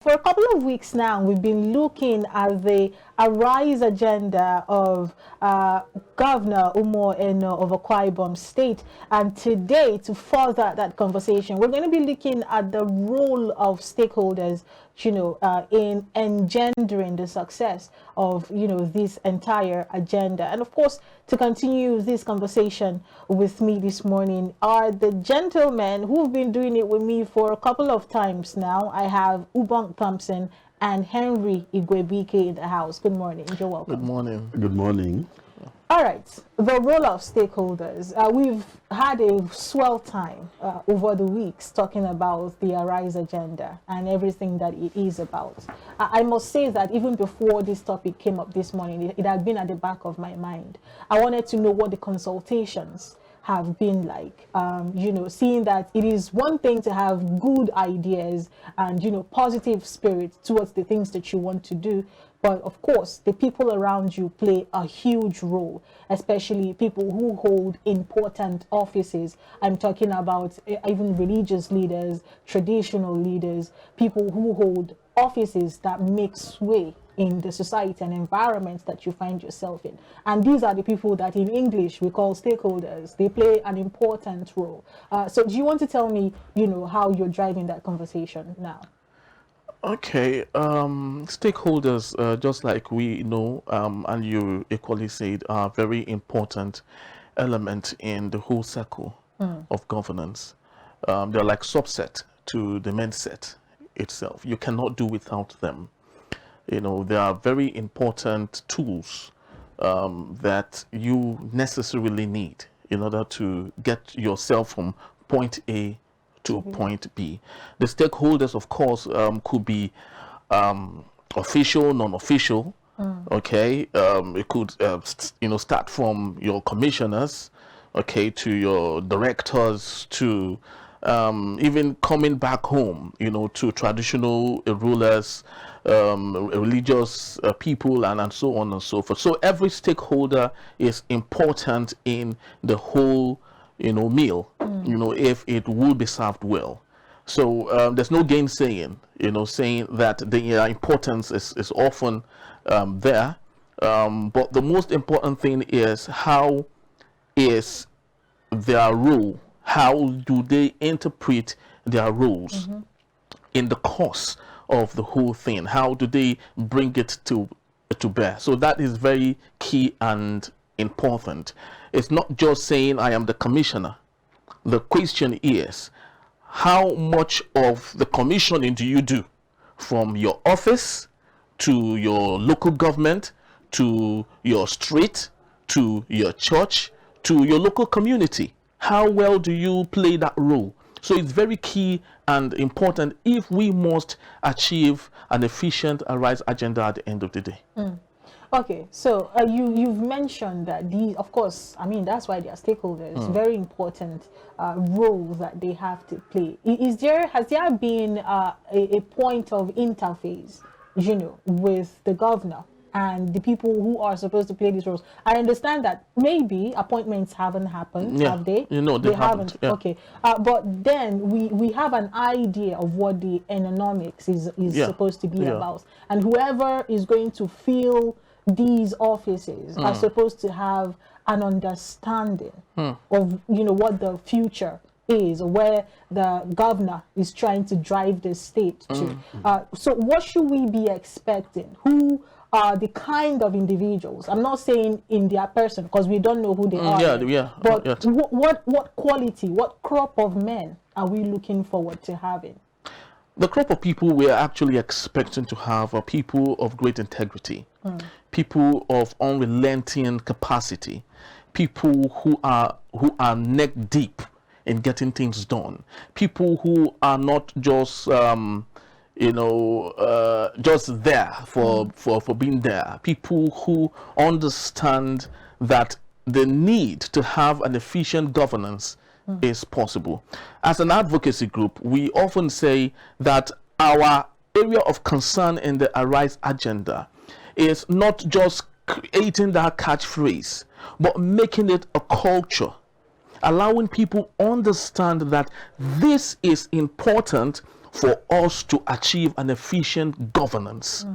For a couple of weeks now, we've been looking at the A.R.I.S.E agenda of Governor Umo Eno of Akwa Ibom State. And today, to further that conversation, we're going to be looking at the role of stakeholders, in engendering the success of, this entire agenda. And of course, to continue this conversation with me this morning are the gentlemen who've been doing it with me for a couple of times now. I have Ubong Thompson and Henry Igwebike in the house. Good morning. You're welcome. Good morning. Good morning. All right, the role of stakeholders. We've had a swell time over the weeks talking about the A.R.I.S.E agenda and everything that it is about. I must say that even before this topic came up this morning, it had been at the back of my mind. I wanted to know what the consultations have been like, seeing that it is one thing to have good ideas and, positive spirit towards the things that you want to do. But of course, the people around you play a huge role, especially people who hold important offices. I'm talking about even religious leaders, traditional leaders, people who hold offices that make sway in the society and environment that you find yourself in. And these are the people that in English we call stakeholders. They play an important role. So do you want to tell me, how you're driving that conversation now? Okay, stakeholders, just like we know, and you equally said, are very important element in the whole circle of governance. They're like subset to the main set itself. You cannot do without them. They are very important tools that you necessarily need in order to get yourself from point A to point B. The stakeholders, of course, could be official, non-official. Okay, it could start from your commissioners, okay, to your directors, to even coming back home, to traditional rulers, religious people, and so on and so forth. So every stakeholder is important in the whole meal, if it will be served well. So there's no gainsaying, saying that the importance is often there. But the most important thing is, how is their role? How do they interpret their roles in the course of the whole thing? How do they bring it to bear? So that is very key and important. It's not just saying I am the commissioner. The question is, how much of the commissioning do you do from your office to your local government, to your street, to your church, to your local community? How well do you play that role? So it's very key and important if we must achieve an efficient A.R.I.S.E agenda at the end of the day. Okay, so you've mentioned that these, of course, that's why they are stakeholders, very important role that they have to play. Has there been a point of interface, with the governor and the people who are supposed to play these roles? I understand that maybe appointments haven't happened, have they? They haven't. Yeah. Okay, but then we have an idea of what the economics is supposed to be about, and whoever is going to fill these offices are supposed to have an understanding of what the future is, where the governor is trying to drive the state to. So what should we be expecting? Who are the kind of individuals? I'm not saying in their person, because we don't know who they are. But what quality, what crop of men are we looking forward to having? The crop of people we are actually expecting to have are people of great integrity, people of unrelenting capacity, people who are neck deep in getting things done, people who are not just just there for being there, people who understand that the need to have an efficient governance is possible. As an advocacy group, we often say that our area of concern in the A.R.I.S.E agenda is not just creating that catchphrase, but making it a culture, allowing people understand that this is important for us to achieve an efficient governance.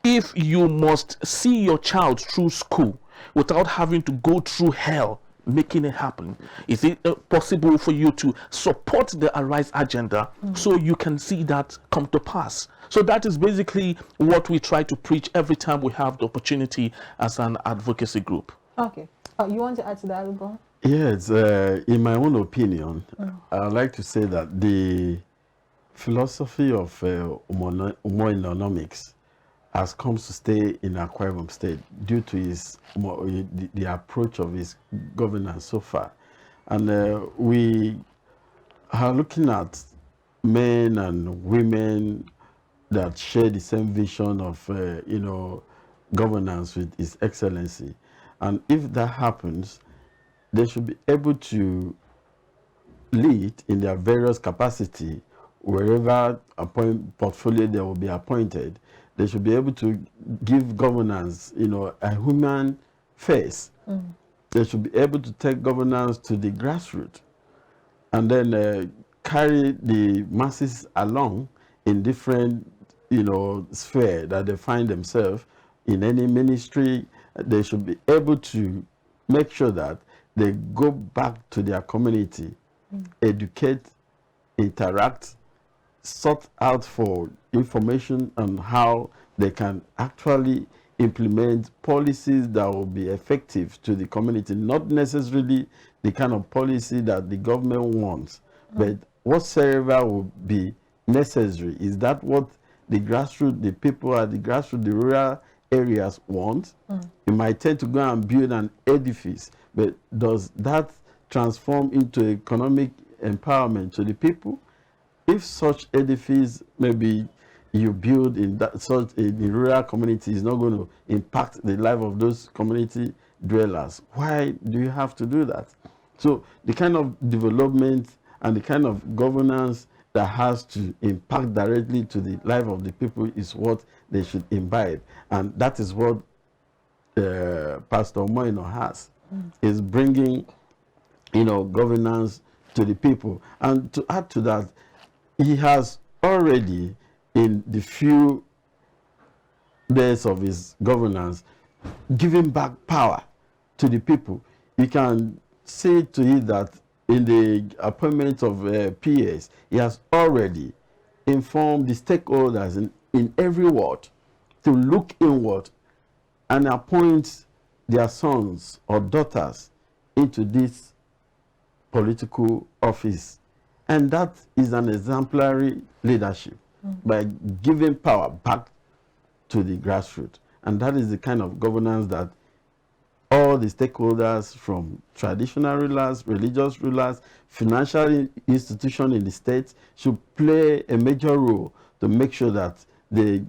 If you must see your child through school without having to go through hell making it happen, is it possible for you to support the A.R.I.S.E agenda so you can see that come to pass? So that is basically what we try to preach every time we have the opportunity as an advocacy group. Okay. You want to add to that, Ugo? Yes, in my own opinion, I'd like to say that the philosophy of Umo Economics has come to stay in Akwa Ibom State due to the approach of his governance so far. And we are looking at men and women that share the same vision of, governance with His Excellency. And if that happens, they should be able to lead in their various capacity wherever portfolio they will be appointed. They should be able to give governance, a human face. They should be able to take governance to the grassroots and then carry the masses along in different, sphere that they find themselves in any ministry. They should be able to make sure that they go back to their community, educate, interact, sort out for information on how they can actually implement policies that will be effective to the community, not necessarily the kind of policy that the government wants, but whatsoever will be necessary. Is that what the grassroots, the people at the grassroots, the rural areas want? You might tend to go and build an edifice, but does that transform into economic empowerment to the people? If such edifice maybe you build in that such a rural community is not going to impact the life of those community dwellers, why do you have to do that? So the kind of development and the kind of governance that has to impact directly to the life of the people is what they should imbibe, and that is what Pastor Umo Eno has, is bringing governance to the people. And to add to that, he has already, in the few days of his governance, given back power to the people. You can say to it that in the appointment of PAs, he has already informed the stakeholders in every ward to look inward and appoint their sons or daughters into this political office. And that is an exemplary leadership by giving power back to the grassroots. And that is the kind of governance that all the stakeholders, from traditional rulers, religious rulers, financial institutions in the state, should play a major role to make sure that they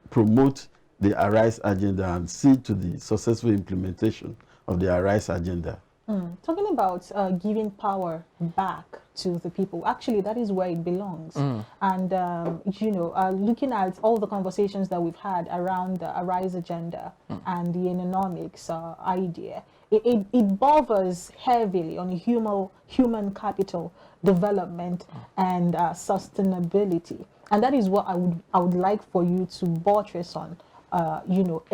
promote the A.R.I.S.E agenda and see to the successful implementation of the A.R.I.S.E agenda. Talking about giving power back to the people, actually that is where it belongs. And looking at all the conversations that we've had around the A.R.I.S.E agenda and the economics idea, it bothers heavily on human capital development and sustainability, and that is what I would like for you to buttress on.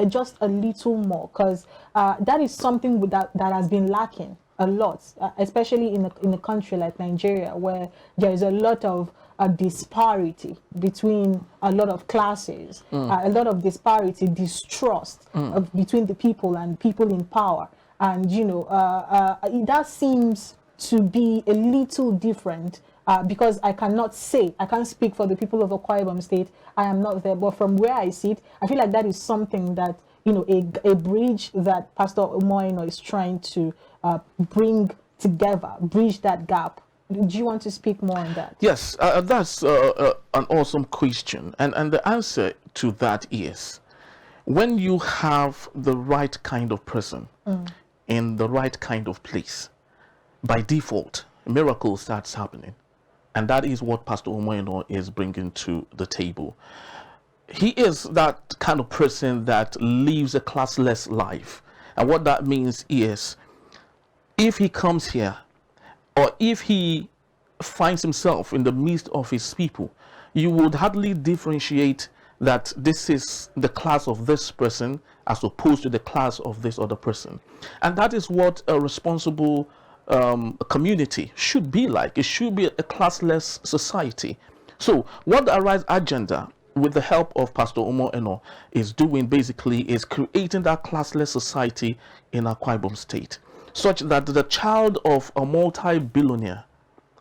Just a little more, because that is something that has been lacking a lot, especially in a country like Nigeria, where there is a lot of disparity between a lot of classes, a lot of disparity, distrust between the people and people in power. And that seems to be a little different. Because I can't speak for the people of Akwa Ibom State. I am not there, but from where I sit, I feel like that is something that, a bridge that Pastor Umo Eno is trying to bring together, bridge that gap. Do you want to speak more on that? Yes, that's an awesome question. And the answer to that is, when you have the right kind of person in the right kind of place, by default, a miracle starts happening. And that is what Pastor Umo Eno is bringing to the table. He is that kind of person that lives a classless life. And what that means is, if he comes here, or if he finds himself in the midst of his people, you would hardly differentiate that this is the class of this person as opposed to the class of this other person. And that is what a responsible community should be like. It should be a classless society. So what the A.R.I.S.E agenda, with the help of Pastor Umo Eno, is doing basically is creating that classless society in Akwa Ibom State, such that the child of a multi-billionaire,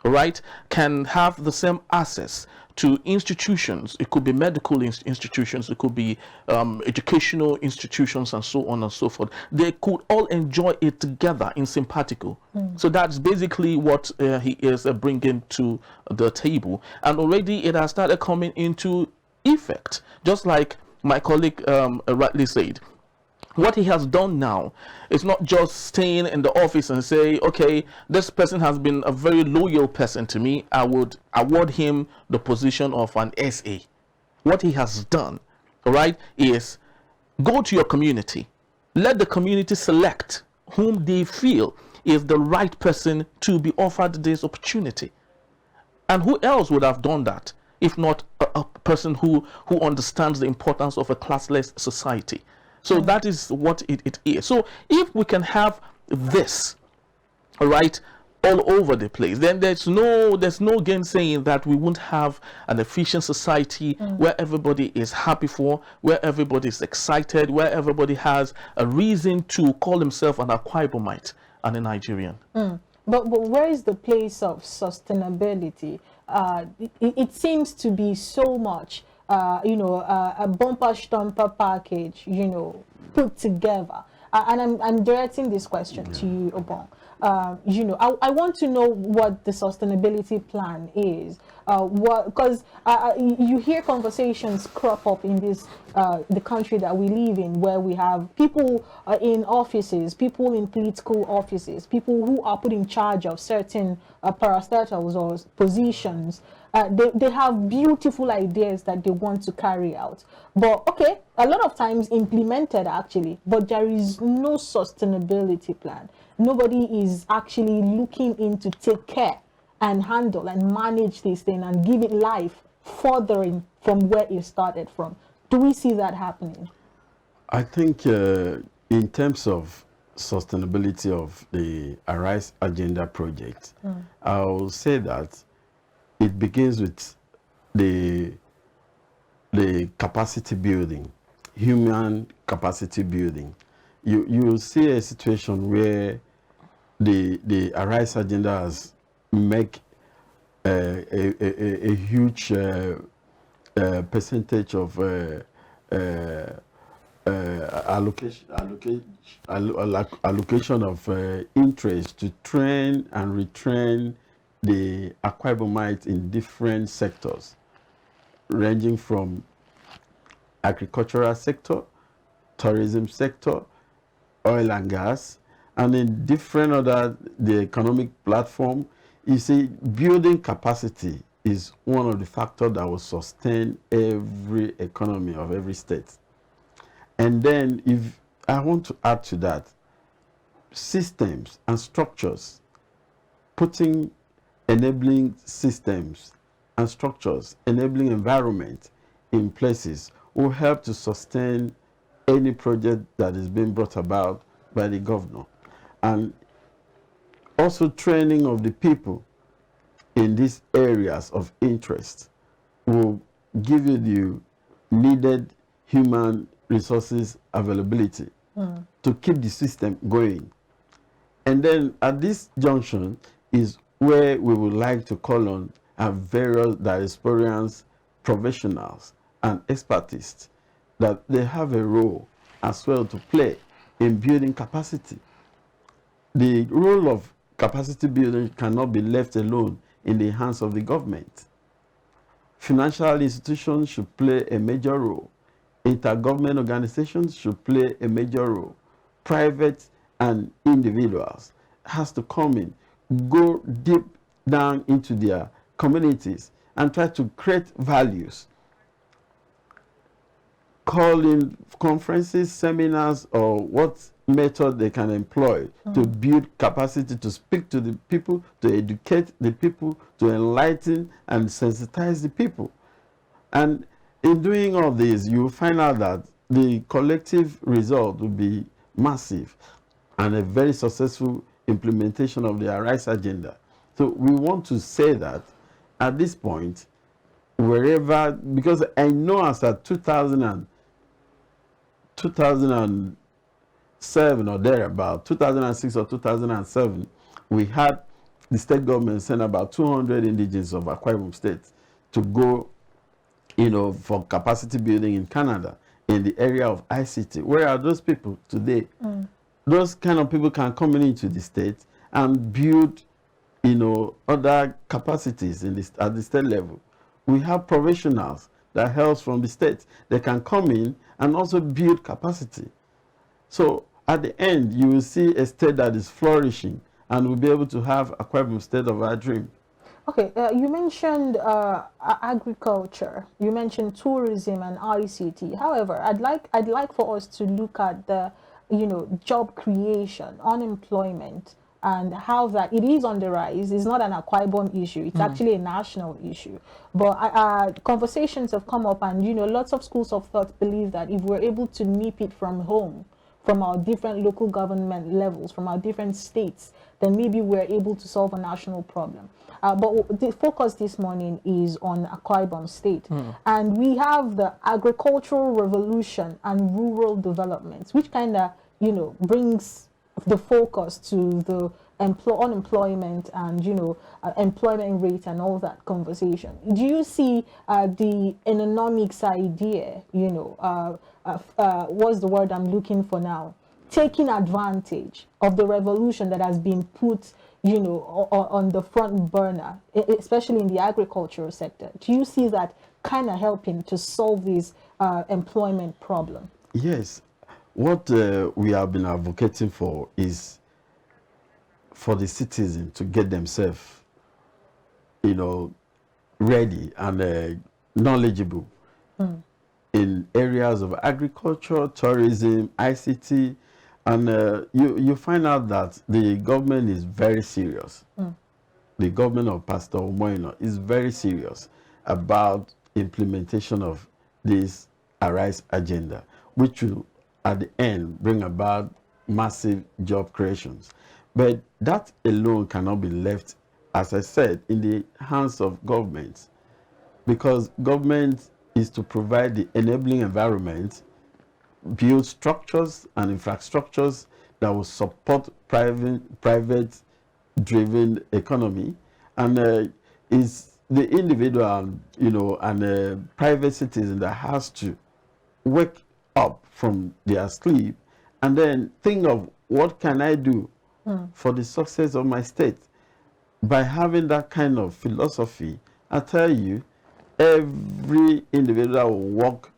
right, can have the same access to institutions. It could be medical institutions, it could be educational institutions, and so on and so forth. They could all enjoy it together in simpatico. So that's basically what he is bringing to the table, and already it has started coming into effect, just like my colleague rightly said. What he has done now is not just staying in the office and say, okay, this person has been a very loyal person to me, I would award him the position of an SA. What he has done, all right, is go to your community. Let the community select whom they feel is the right person to be offered this opportunity. And who else would have done that if not a person who understands the importance of a classless society? So that is what it is. So if we can have this, all right, all over the place, then there's no gainsaying that we won't have an efficient society where everybody is happy for, where everybody is excited, where everybody has a reason to call himself an Akwa Ibomite and a Nigerian. But where is the place of sustainability? It seems to be so much, a bumper stomper package, put together. And I'm directing this question to you, Obong. I want to know what the sustainability plan is. Because you hear conversations crop up in this the country that we live in, where we have people in offices, people in political offices, people who are put in charge of certain parastatals or positions. They have beautiful ideas that they want to carry out, but okay, a lot of times implemented actually, but there is no sustainability plan. Nobody is actually looking in to take care and handle and manage this thing and give it life, furthering from where it started from. Do we see that happening? I think in terms of sustainability of the A.R.I.S.E agenda project, I'll say that it begins with the capacity building, human capacity building. You will see a situation where the A.R.I.S.E agenda has make a huge percentage of allocation of interest to train and retrain the Akwa Ibomites in different sectors, ranging from agricultural sector, tourism sector, oil and gas, and in different other the economic platform. You see, building capacity is one of the factors that will sustain every economy of every state. And then if I want to add to that, systems and structures, putting enabling systems and structures, enabling environment in places will help to sustain any project that is being brought about by the governor. And also training of the people in these areas of interest will give you the needed human resources availability to keep the system going. And then at this junction is where we would like to call on our various diasporians, professionals, and expertists, that they have a role as well to play in building capacity. The role of capacity building cannot be left alone in the hands of the government. Financial institutions should play a major role. Intergovernment organizations should play a major role. Private and individuals has to come in, go deep down into their communities and try to create values, call in conferences, seminars, or what method they can employ to build capacity, to speak to the people, to educate the people, to enlighten and sensitize the people. And in doing all this, you find out that the collective result will be massive and a very successful implementation of the A.R.I.S.E agenda. So we want to say that at this point, wherever, because I know as at 2007 or thereabout, 2006 or 2007, we had the state government send about 200 indigenes of Akwa Ibom State to go, for capacity building in Canada in the area of ICT. Where are those people today? Those kind of people can come into the state and build, other capacities at the state level. We have professionals that helps from the state. They can come in and also build capacity. So at the end, you will see a state that is flourishing and will be able to have Akwa Ibom State of our dream. Okay, you mentioned agriculture, you mentioned tourism and ICT. However, I'd like for us to look at the, job creation, unemployment, and how that it is on the rise. It's not an Akwa Ibom issue, it's actually a national issue. But conversations have come up, and lots of schools of thought believe that if we're able to nip it from home, from our different local government levels, from our different states, then maybe we're able to solve a national problem. But the focus this morning is on Akwa Ibom State. And we have the agricultural revolution and rural development, which kind of, brings the focus to the unemployment and, employment rate and all that conversation. Do you see the economics idea, what's the word I'm looking for now? Taking advantage of the revolution that has been put, on the front burner, especially in the agricultural sector. Do you see that kind of helping to solve this employment problem? Yes. What we have been advocating for is for the citizen to get themselves, ready and knowledgeable in areas of agriculture, tourism, ICT, and you find out that the government is very serious. The government of Pastor Umo Eno is very serious about implementation of this A.R.I.S.E agenda, which will at the end bring about massive job creations. But that alone cannot be left, as I said, in the hands of government, because government is to provide the enabling environment, build structures and infrastructures that will support private-driven economy, and is the individual, and private citizen that has to wake up from their sleep and then think of what can I do for the success of my state. By having that kind of philosophy, I tell you, every individual will work,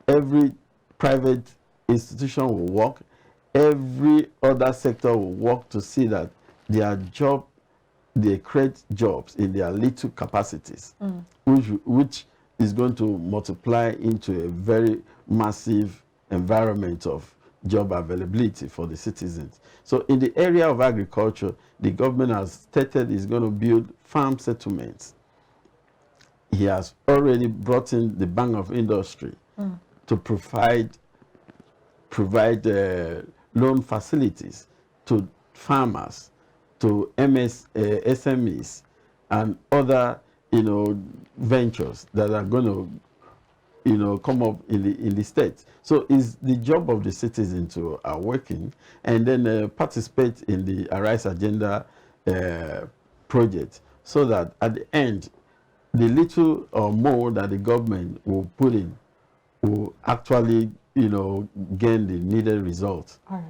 every private institution will work, every other sector will work to see that they create jobs in their little capacities, which is going to multiply into a very massive environment of job availability for the citizens. So in the area of agriculture, the government has stated is going to build farm settlements. He has already brought in the Bank of Industry to provide loan facilities to farmers, to SMEs, and other ventures that are going to come up in the state. So it's the job of the citizen to awaken and then participate in the A.R.I.S.E agenda project, so that at the end, the little or more that the government will put in will actually, gain the needed results. All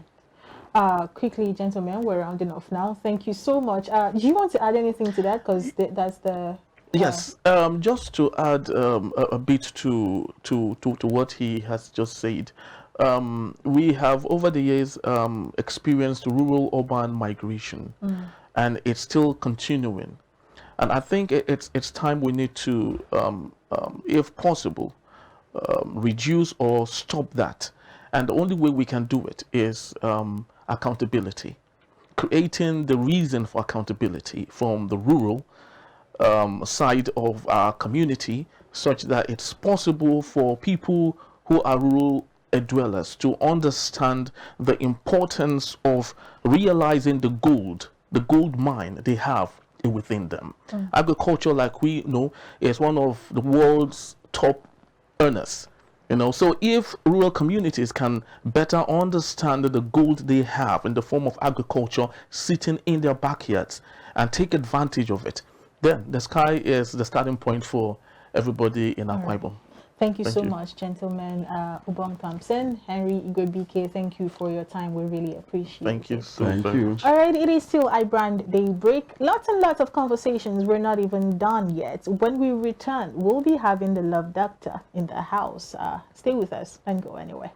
right. Quickly, gentlemen, we're rounding off now. Thank you so much. Do you want to add anything to that? Because that's the... Yes, just to add a bit to what he has just said. We have over the years experienced rural-urban migration, and it's still continuing. And I think it's time we need to, if possible, reduce or stop that. And the only way we can do it is accountability, creating the reason for accountability from the rural side of our community, such that it's possible for people who are rural dwellers to understand the importance of realizing the gold mine they have within them. Agriculture, like we know, is one of the world's top earners. So if rural communities can better understand the gold they have in the form of agriculture sitting in their backyards and take advantage of it, then the sky is the starting point for everybody in Akwa Ibom. Thank you so much, gentlemen. Ubong Thompson, Henry Igwebike, thank you for your time. We really appreciate it. Thank you so Thank very you. much. All right, it is still iBrand Daybreak. Lots and lots of conversations. We're not even done yet. When we return, we'll be having the Love Doctor in the house. Stay with us and go anywhere.